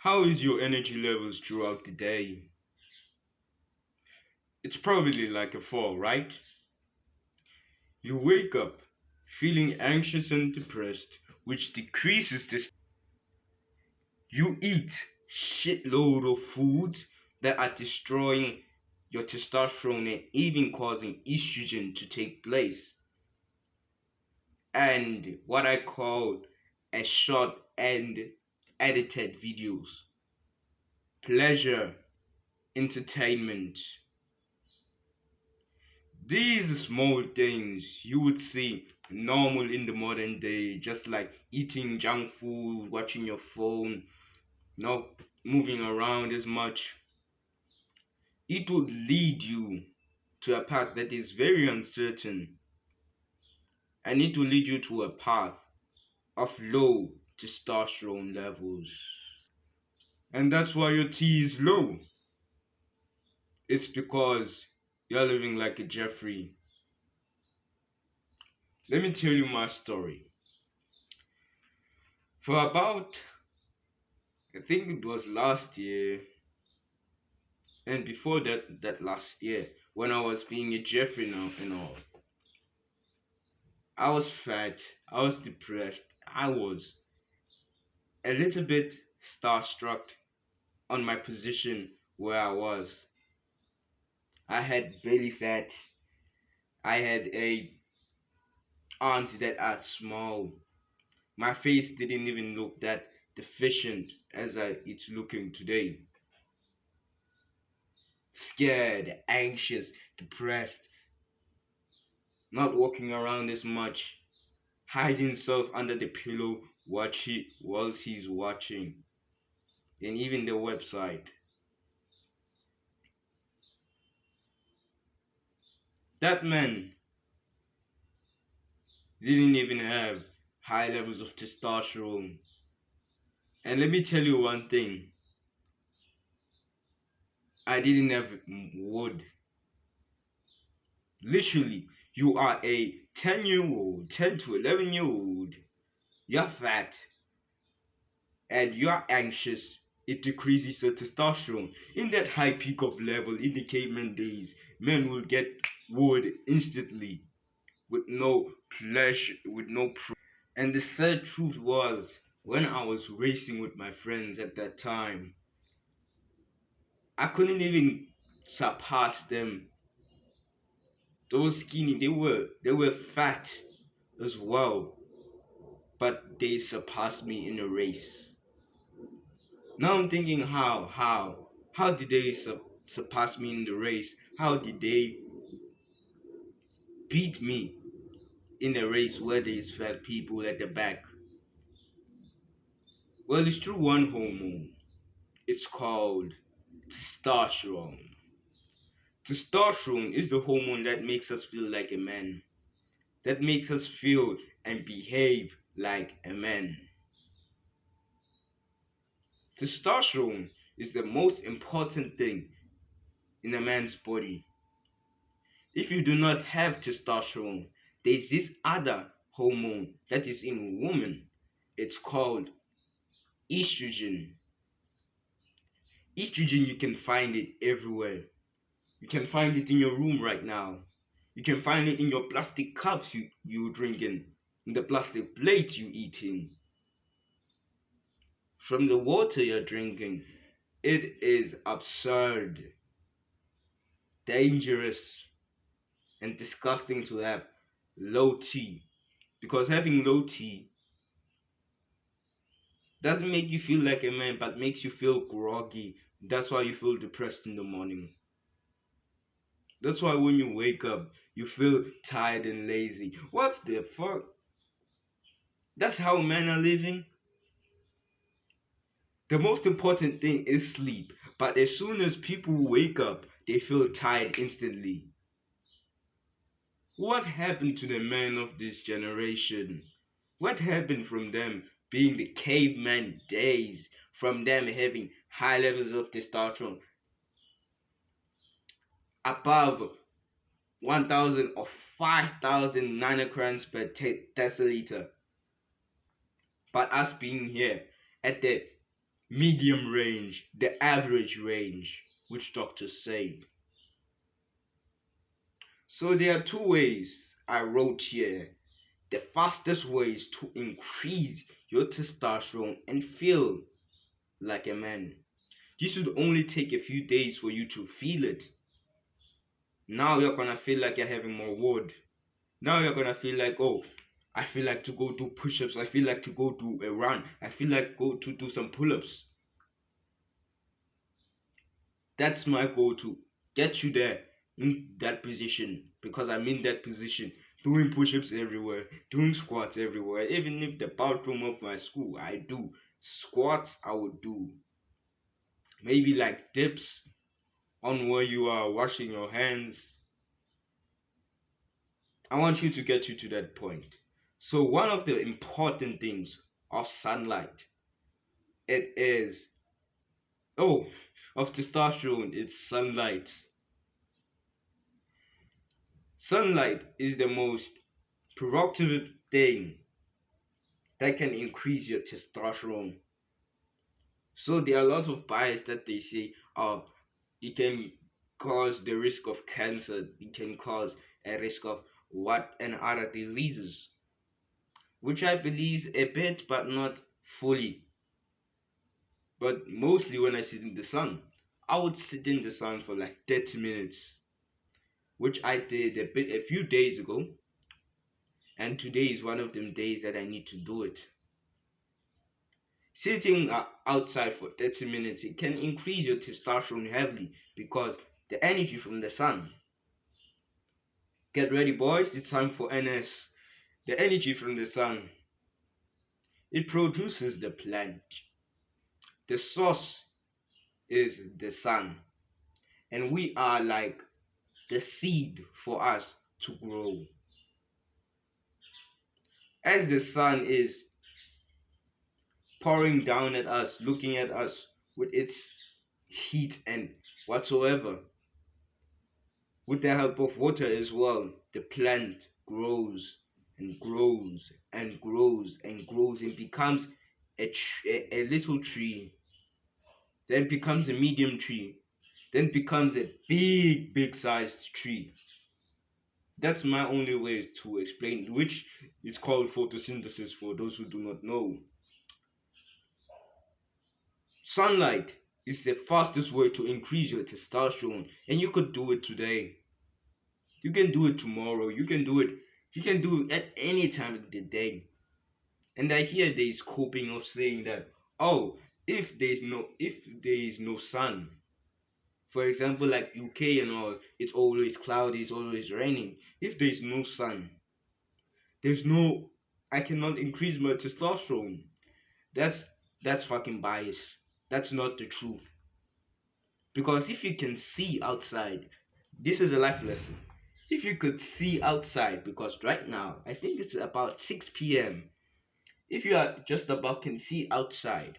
How is your energy levels throughout the day? It's probably like a fall, right? You wake up feeling anxious and depressed, which decreases this. You eat shitload of foods that are destroying your testosterone and even causing estrogen to take place. And what I call a short and edited videos. Pleasure, entertainment. These small things you would see normal in the modern day, just like eating junk food, watching your phone, not moving around as much. It would lead you to a path that is very uncertain, and it will lead you to a path of low testosterone levels. And that's why your T is low. It's because you're living like a Jeffrey. Let me tell you my story. For about, I think it was last year, and before that last year, when I was being a Jeffrey now and all, I was fat, I was depressed, I was a little bit starstruck on my position where I was. I had belly fat, I had a aunt that had small. My face didn't even look that deficient as it's looking today. Scared, anxious, depressed, not walking around as much, hiding himself under the pillow whilst he's watching, and even the website. That man didn't even have high levels of testosterone. And let me tell you one thing, I didn't have wood. Literally, you are a 10-year-old, 10 to 11-year-old, you're fat, and you're anxious. It decreases your testosterone. In that high peak of level in the caveman days, men will get wood instantly with no pleasure, with no and the sad truth was, when I was racing with my friends at that time, I couldn't even surpass them. Those skinny, they were fat as well, but they surpassed me in a race. Now I'm thinking, how did they surpass me in the race? How did they beat me in a race where there's fat people at the back? Well, it's through one hormone. It's called testosterone. Testosterone is the hormone that makes us feel like a man, that makes us feel and behave like a man. Testosterone is the most important thing in a man's body. If you do not have testosterone, there's this other hormone that is in women. It's called estrogen. Estrogen, you can find it everywhere. You can find it in your room right now. You can find it in your plastic cups you drinking, in the plastic plate you eating, from the water you're drinking. It is absurd, dangerous, and disgusting to have low T. Because having low T doesn't make you feel like a man, but makes you feel groggy. That's why you feel depressed in the morning. That's why when you wake up, you feel tired and lazy. What the fuck? That's how men are living. The most important thing is sleep, but as soon as people wake up, they feel tired instantly. What happened to the men of this generation? What happened from them being the caveman days, from them having high levels of testosterone above 1,000 or 5,000 nanograms per deciliter, but us being here at the medium range, the average range, which doctors say. So there are two ways I wrote here. The fastest way is to increase your testosterone and feel like a man. This should only take a few days for you to feel it. Now you're gonna feel like you're having more wood. Now you're gonna feel like, oh, I feel like to go do push-ups. I feel like to go do a run. I feel like go to do some pull-ups. That's my goal to get you there in that position, because I'm in that position doing push-ups everywhere, doing squats everywhere. Even if the bathroom of my school, I do squats. I would do maybe like dips on where you are washing your hands. I want you to get you to that point. So one of the important things of sunlight, it is, oh, of testosterone, it's sunlight. Sunlight is the most productive thing that can increase your testosterone. So there are a lot of bias that they say, it can cause the risk of cancer, it can cause a risk of what and other diseases, which I believe a bit but not fully. But mostly when I sit in the sun, I would sit in the sun for like 30 minutes, which I did a few days ago, and today is one of them days that I need to do it. Sitting outside for 30 minutes, it can increase your testosterone heavily because the energy from the sun. Get ready, boys, it's time for NS. The energy from the sun, it produces the plant. The source is the sun, and we are like the seed for us to grow. As the sun is pouring down at us, looking at us with its heat and whatsoever, with the help of water as well, the plant grows and grows and grows and grows and becomes a little tree, then becomes a medium tree, then becomes a big sized tree. That's my only way to explain, which is called photosynthesis for those who do not know. Sunlight is the fastest way to increase your testosterone, and you could do it today. You can do it tomorrow. You can do it at any time of the day. And I hear there is coping of saying that, oh, if there is no sun, for example, like UK and all, it's always cloudy, it's always raining. If there is no sun, there's no I cannot increase my testosterone. That's that's fucking bias. That's not the truth. Because if you can see outside, this is a life lesson. If you could see outside, because right now I think it's about 6 p.m. If you are just about can see outside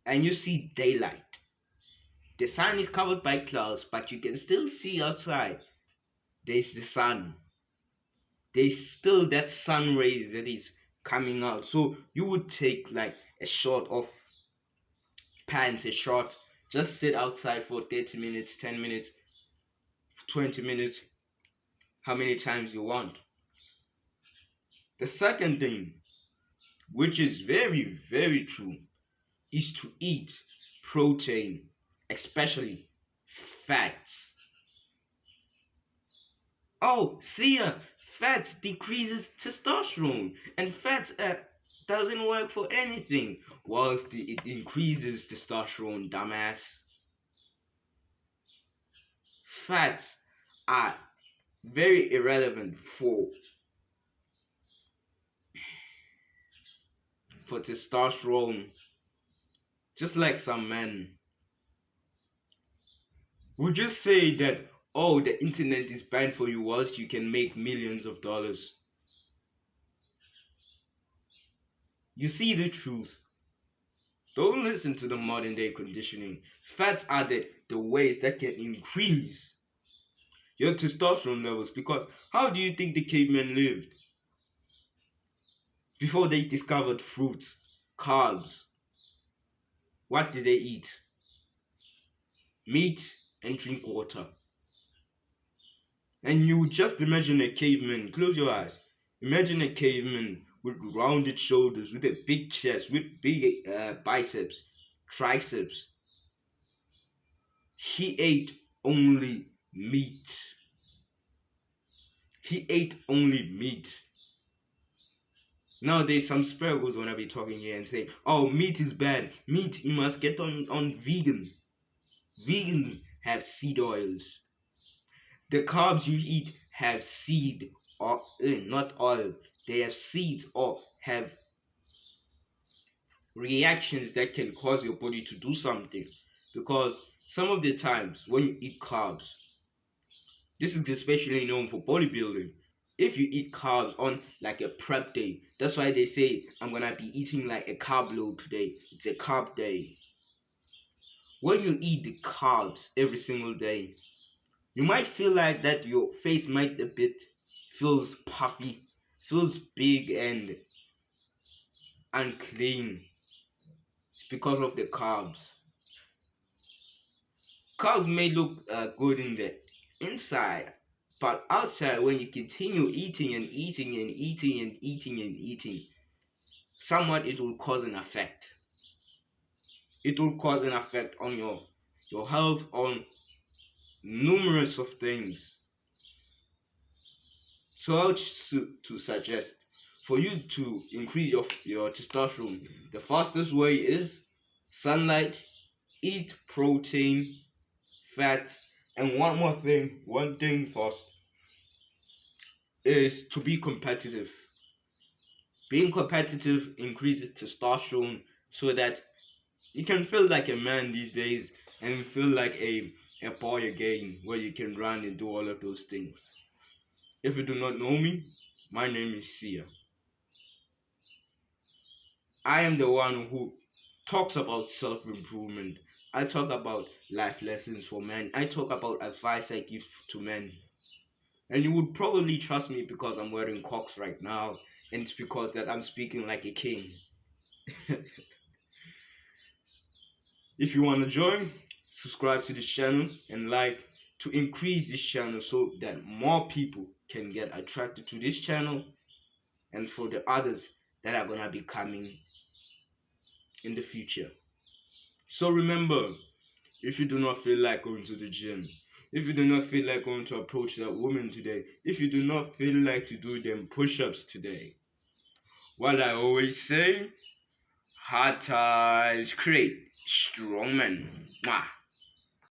and you see daylight, the sun is covered by clouds, but you can still see outside. There's the sun. There's still that sun rays that is coming out. So you would take like a shot of pants, a shot, just sit outside for 30 minutes, 10 minutes, 20 minutes, how many times you want. The second thing, which is very true, is to eat protein, especially fats. Oh, see ya, fats decreases testosterone, and fats doesn't work for anything, whilst it increases testosterone, dumbass. Fats are very irrelevant for testosterone, just like some men. Would you say that, oh, the internet is bad for you whilst you can make millions of dollars? You see the truth. Don't listen to the modern day conditioning. Fats are the ways that can increase your testosterone levels, because how do you think the cavemen lived before they discovered fruits, carbs? What did they eat? Meat and drink water. And you just imagine a caveman, close your eyes. Imagine a caveman with rounded shoulders, with a big chest, with big biceps, triceps. He ate only meat. He ate only meat. Nowadays, some sparrows wanna be talking here and say, "Oh, meat is bad. Meat, you must get on vegan. Vegan have seed oils. The carbs you eat have seed or not oil. They have seeds or have reactions that can cause your body to do something. Because some of the times when you eat carbs, this is especially known for bodybuilding. If you eat carbs on like a prep day, that's why they say I'm gonna be eating like a carb load today. It's a carb day. When you eat the carbs every single day, you might feel like that your face might a bit feels puffy, feels big and unclean. It's because of the carbs. Carbs may look good in the inside, but outside, when you continue eating and eating and eating and eating and eating, somewhat it will cause an effect. It will cause an effect on your health, on numerous of things. So I would to suggest for you to increase your testosterone, the fastest way is sunlight, eat protein, fats, and one thing first is to be competitive. Being competitive increases testosterone so that you can feel like a man these days and feel like a boy again where you can run and do all of those things. If you do not know me, my name is Sia. I am the one who talks about self improvement. I talk about life lessons for men. I talk about advice I give to men. And you would probably trust me because I'm wearing Crocs right now, and it's because that I'm speaking like a king. If you want to join, subscribe to this channel and like to increase this channel so that more people can get attracted to this channel and for the others that are gonna be coming in the future. So remember, if you do not feel like going to the gym, if you do not feel like going to approach that woman today, if you do not feel like to do them push-ups today, what I always say, hard ties create strong men. Mwah.